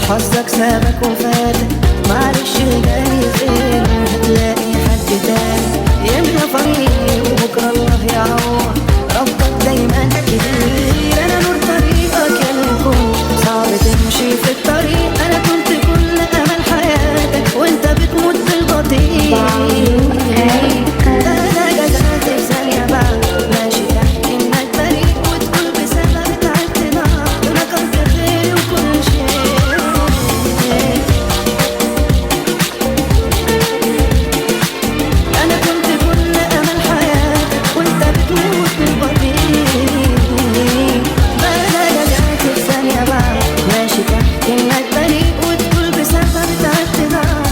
حظك سابك وفاتك، معلش الجاي خير، هتلاقي حد تاني يملى طريقي وبكرة الله يعوض. ربك دايما كتير، انا نور طريقك يا الكون، صعب تمشي في الطريق، انا كنت كل امل حياتك وانت بتموت بالبطيء. انا جزعت في ثانية بعد ماشي تحكي انك بريء، وتقول بسبب تعبت نار ونكرت خيري وكل شيء. انا كنت كل امل حياتك وانت بتموت بالبطيء. انا جزعت في ثانية بعد ماشي تحكي انك بريء، وتقول بسبب تعبت نار.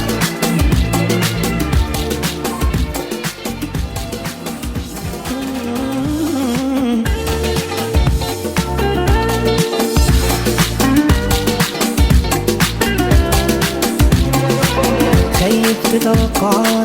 خيبت توقعاتي